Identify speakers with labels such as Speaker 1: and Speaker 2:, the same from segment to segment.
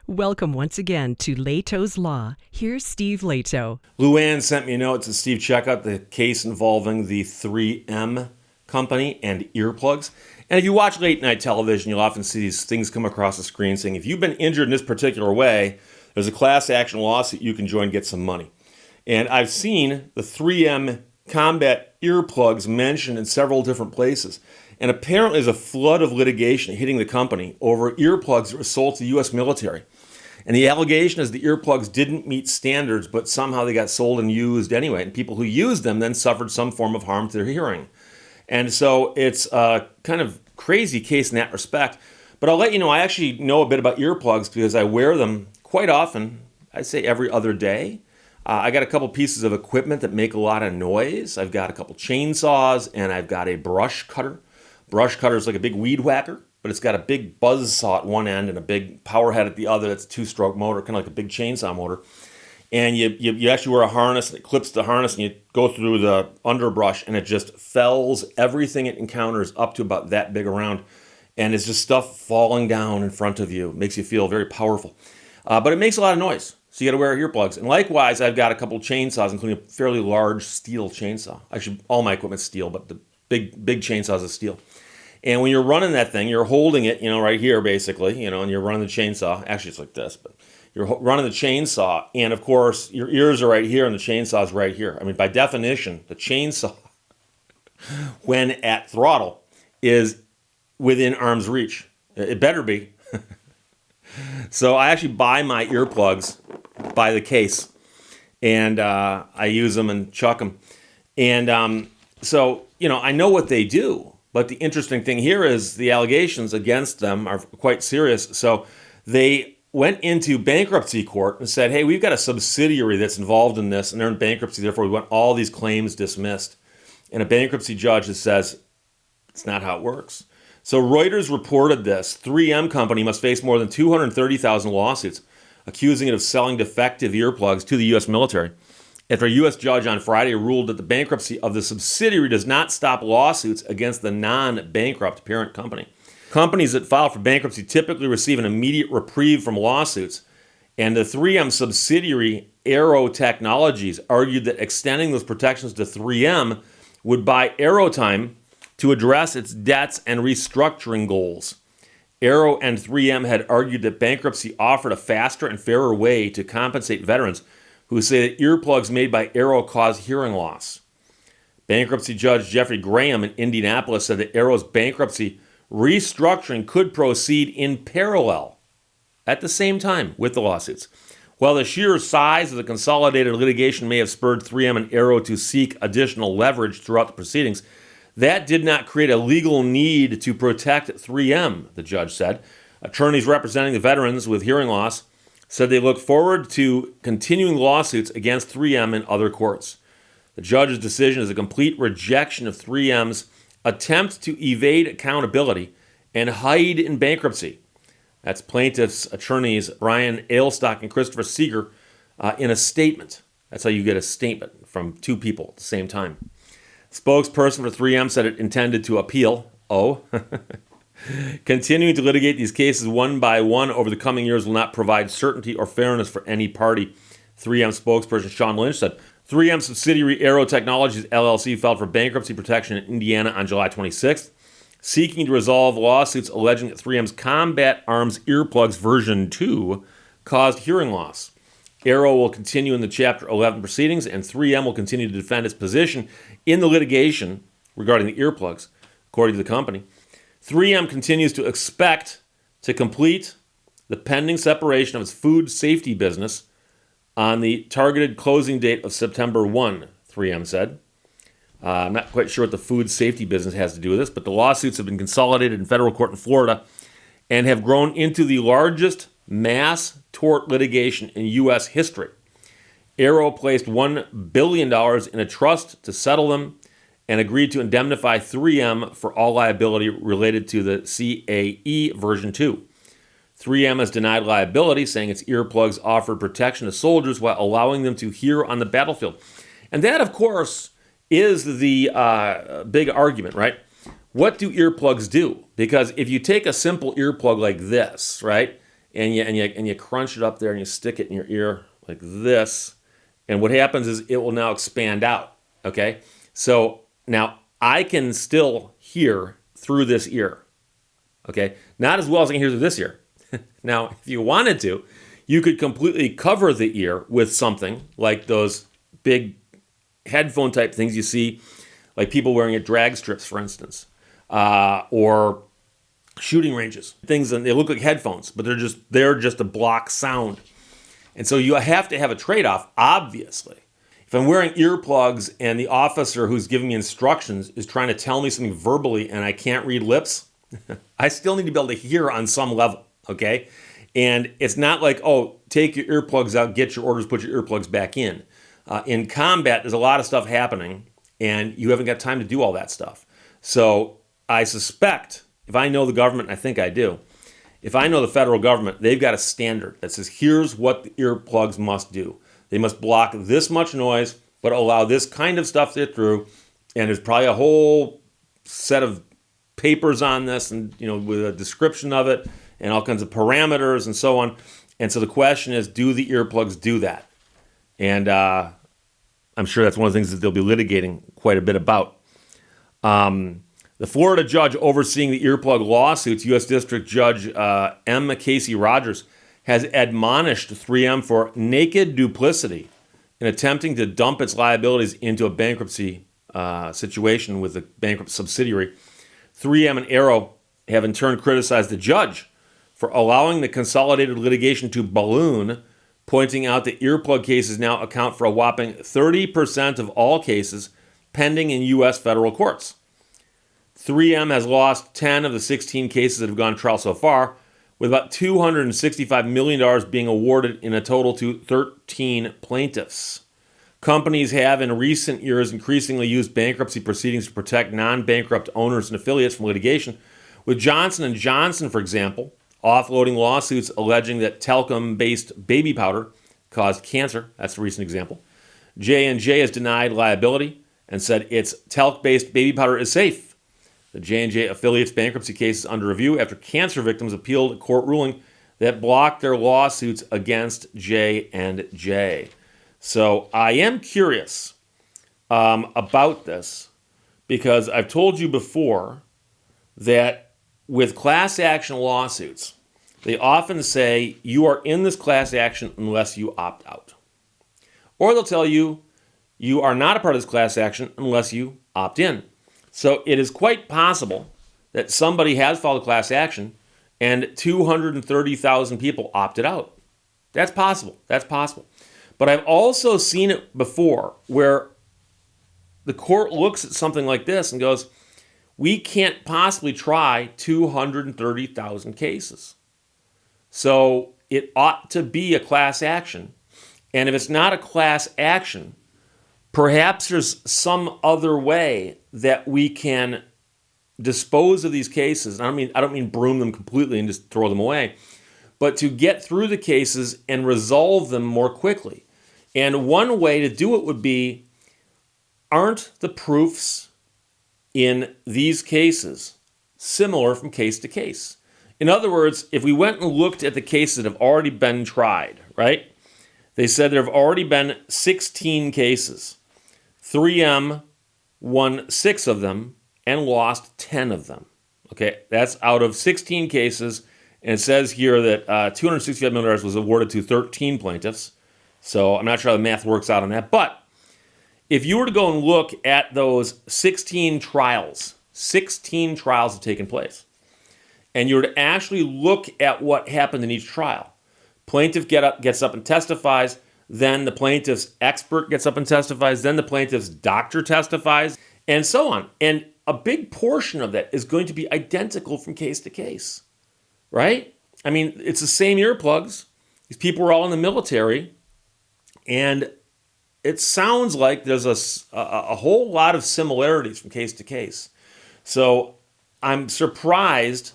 Speaker 1: Welcome once again to Lehto's Law. Here's Steve Lehto.
Speaker 2: Luann sent me a note to Steve, check out the case involving the 3M company and earplugs. And if you watch late night television, you'll often see these things come across the screen saying, if you've been injured in this particular way, there's a class action lawsuit you can join and get some money. And I've seen the 3M combat earplugs mentioned in several different places. And apparently there's a flood of litigation hitting the company over earplugs that were sold to the U.S. military. And the allegation is the earplugs didn't meet standards, but somehow they got sold and used anyway. And people who used them then suffered some form of harm to their hearing. And so it's a kind of crazy case in that respect. But I'll let you know, I actually know a bit about earplugs because I wear them quite often. I'd say every other day. I got a couple pieces of equipment that make a lot of noise. I've got a couple chainsaws and I've got a brush cutter. Brush cutter is like a big weed whacker, but it's got a big buzz saw at one end and a big power head at the other. That's a two-stroke motor, kind of like a big chainsaw motor. And you actually wear a harness, and it clips the harness, and you go through the underbrush, and it just fells everything it encounters up to about that big around. And it's just stuff falling down in front of you. It makes you feel very powerful. But it makes a lot of noise, so you got to wear earplugs. And likewise, I've got a couple chainsaws, including a fairly large steel chainsaw. Actually, all my equipment's steel, but the big chainsaws is steel. And when you're running that thing, you're holding it, right here, basically, and you're running the chainsaw. Actually, it's like this, but you're running the chainsaw. And, of course, your ears are right here and the chainsaw's right here. I mean, by definition, the chainsaw, when at throttle, is within arm's reach. It better be. So I actually buy my earplugs by the case. And I use them and chuck them. And so, I know what they do. But the interesting thing here is the allegations against them are quite serious. So they went into bankruptcy court and said, hey, we've got a subsidiary that's involved in this, and they're in bankruptcy, therefore we want all these claims dismissed. And a bankruptcy judge says, it's not how it works. So Reuters reported this. 3M company must face more than 230,000 lawsuits accusing it of selling defective earplugs to the U.S. military. After a U.S. judge on Friday ruled that the bankruptcy of the subsidiary does not stop lawsuits against the non-bankrupt parent company. Companies that file for bankruptcy typically receive an immediate reprieve from lawsuits, and the 3M subsidiary Aero Technologies argued that extending those protections to 3M would buy Aero time to address its debts and restructuring goals. Aero and 3M had argued that bankruptcy offered a faster and fairer way to compensate veterans who say that earplugs made by Aero cause hearing loss. Bankruptcy Judge Jeffrey Graham in Indianapolis said that Aero's bankruptcy restructuring could proceed in parallel at the same time with the lawsuits. While the sheer size of the consolidated litigation may have spurred 3M and Aero to seek additional leverage throughout the proceedings, that did not create a legal need to protect 3M, the judge said. Attorneys representing the veterans with hearing loss said they look forward to continuing lawsuits against 3M in other courts. The judge's decision is a complete rejection of 3M's attempt to evade accountability and hide in bankruptcy. That's plaintiffs' attorneys Brian Ailstock and Christopher Seeger in a statement. That's how you get a statement from two people at the same time. Spokesperson for 3M said it intended to appeal. Continuing to litigate these cases one by one over the coming years will not provide certainty or fairness for any party, 3M spokesperson Sean Lynch said. 3M subsidiary Aero Technologies LLC filed for bankruptcy protection in Indiana on July 26th, seeking to resolve lawsuits alleging that 3M's Combat Arms Earplugs version 2 caused hearing loss. Aero will continue in the Chapter 11 proceedings, and 3M will continue to defend its position in the litigation regarding the earplugs, according to the company. 3M continues to expect to complete the pending separation of its food safety business on the targeted closing date of September 1, 3M said. I'm not quite sure what the food safety business has to do with this, but the lawsuits have been consolidated in federal court in Florida and have grown into the largest mass tort litigation in U.S. history. Aero placed $1 billion in a trust to settle them and agreed to indemnify 3M for all liability related to the CAE version 2. 3M has denied liability, saying its earplugs offered protection to soldiers while allowing them to hear on the battlefield. And that, of course, is the big argument, right? What do earplugs do? Because if you take a simple earplug like this, right, and you crunch it up there and you stick it in your ear like this. And what happens is it will now expand out. Okay, so now I can still hear through this ear. Okay, not as well as I can hear through this ear. Now, if you wanted to, you could completely cover the ear with something like those big headphone type things you see, like people wearing at drag strips, for instance, or shooting ranges. Things, and they look like headphones, but they're just to block sound. And so you have to have a trade-off, obviously. If I'm wearing earplugs and the officer who's giving me instructions is trying to tell me something verbally and I can't read lips, I still need to be able to hear on some level, okay? And it's not like, oh, take your earplugs out, get your orders, put your earplugs back in. In combat, there's a lot of stuff happening, and you haven't got time to do all that stuff. So I suspect, if I know the government, and I think I do, if I know the federal government, they've got a standard that says, here's what the earplugs must do. They must block this much noise, but allow this kind of stuff to get through. And there's probably a whole set of papers on this, and with a description of it, and all kinds of parameters and so on. And so the question is, do the earplugs do that? And I'm sure that's one of the things that they'll be litigating quite a bit about. The Florida judge overseeing the earplug lawsuits, U.S. District Judge M. Casey Rogers, has admonished 3M for naked duplicity in attempting to dump its liabilities into a bankruptcy situation with a bankrupt subsidiary. 3M and Arrow have in turn criticized the judge for allowing the consolidated litigation to balloon, pointing out that earplug cases now account for a whopping 30% of all cases pending in U.S. federal courts. 3M has lost 10 of the 16 cases that have gone to trial so far, with about $265 million being awarded in a total to 13 plaintiffs. Companies have in recent years increasingly used bankruptcy proceedings to protect non-bankrupt owners and affiliates from litigation, with Johnson & Johnson, for example, offloading lawsuits alleging that talcum-based baby powder caused cancer. That's a recent example. J&J has denied liability and said its talc-based baby powder is safe. The J&J affiliate's bankruptcy case is under review after cancer victims appealed a court ruling that blocked their lawsuits against J&J. So I am curious about this, because I've told you before that with class action lawsuits, they often say you are in this class action unless you opt out. Or they'll tell you you are not a part of this class action unless you opt in. So it is quite possible that somebody has filed a class action and 230,000 people opted out. That's possible. That's possible. But I've also seen it before where the court looks at something like this and goes, we can't possibly try 230,000 cases. So it ought to be a class action. And if it's not a class action, perhaps there's some other way that we can dispose of these cases. I don't mean broom them completely and just throw them away, but to get through the cases and resolve them more quickly. And one way to do it would be, aren't the proofs in these cases similar from case to case? In other words, if we went and looked at the cases that have already been tried, right? They said there have already been 16 cases. 3M won 6 of them and lost 10 of them. Okay, that's out of 16 cases, and it says here that $265 million was awarded to 13 plaintiffs. So I'm not sure how the math works out on that. But if you were to go and look at those 16 trials have taken place, and you were to actually look at what happened in each trial, plaintiff gets up and testifies, then the plaintiff's expert gets up and testifies, then the plaintiff's doctor testifies, and so on. And a big portion of that is going to be identical from case to case, right? I mean, it's the same earplugs. These people were all in the military, and it sounds like there's a whole lot of similarities from case to case. So I'm surprised,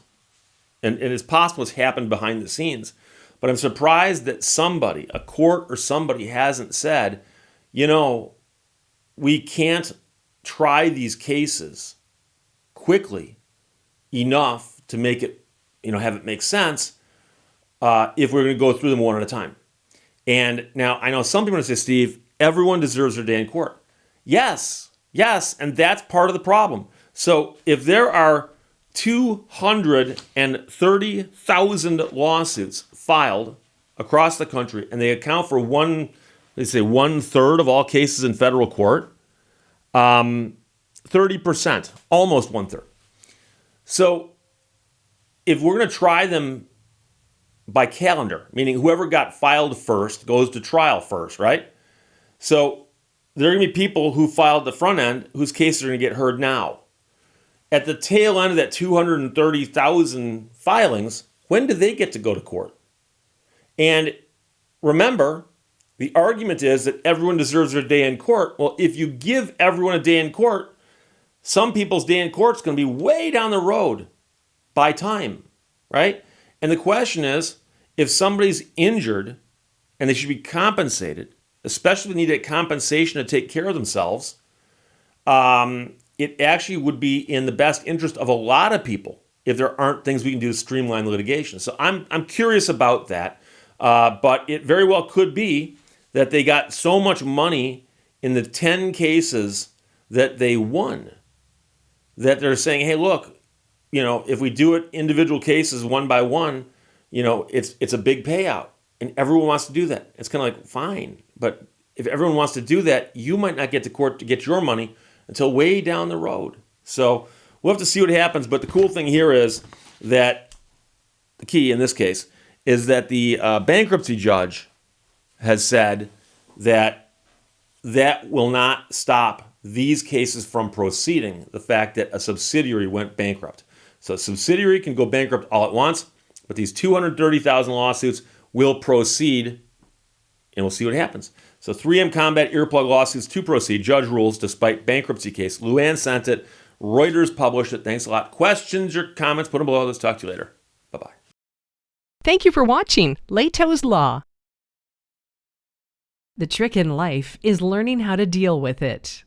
Speaker 2: and it's possible it's happened behind the scenes, but I'm surprised that somebody, a court or somebody, hasn't said, we can't try these cases quickly enough to make it, have it make sense. if we're going to go through them one at a time. And now I know some people are going to say, Steve, everyone deserves their day in court. Yes, and that's part of the problem. So if there are 230,000 lawsuits filed across the country, and they account for 1/3 of all cases in federal court, 30%, almost 1/3. So if we're going to try them by calendar, meaning whoever got filed first goes to trial first, right? So there are going to be people who filed the front end whose cases are going to get heard now. At the tail end of that 230,000 filings, when do they get to go to court? And remember, the argument is that everyone deserves their day in court. Well, if you give everyone a day in court, some people's day in court is going to be way down the road by time, right? And the question is, if somebody's injured and they should be compensated, especially if they need that compensation to take care of themselves, it actually would be in the best interest of a lot of people if there aren't things we can do to streamline the litigation. So I'm curious about that, but it very well could be that they got so much money in the 10 cases that they won that they're saying, hey, look, if we do it individual cases one by one, it's a big payout, and everyone wants to do that. It's kind of like, fine, but if everyone wants to do that, you might not get to court to get your money until way down the road. So we'll have to see what happens. But the cool thing here is that the key in this case is that the bankruptcy judge has said that will not stop these cases from proceeding, the fact that a subsidiary went bankrupt. So a subsidiary can go bankrupt all at once, but these 230,000 lawsuits will proceed, and we'll see what happens. So 3M Combat earplug lawsuits to proceed. Judge rules despite bankruptcy case. Luann sent it. Reuters published it. Thanks a lot. Questions or comments, put them below. Let's talk to you later. Bye-bye.
Speaker 1: Thank you for watching Lehto's Law. The trick in life is learning how to deal with it.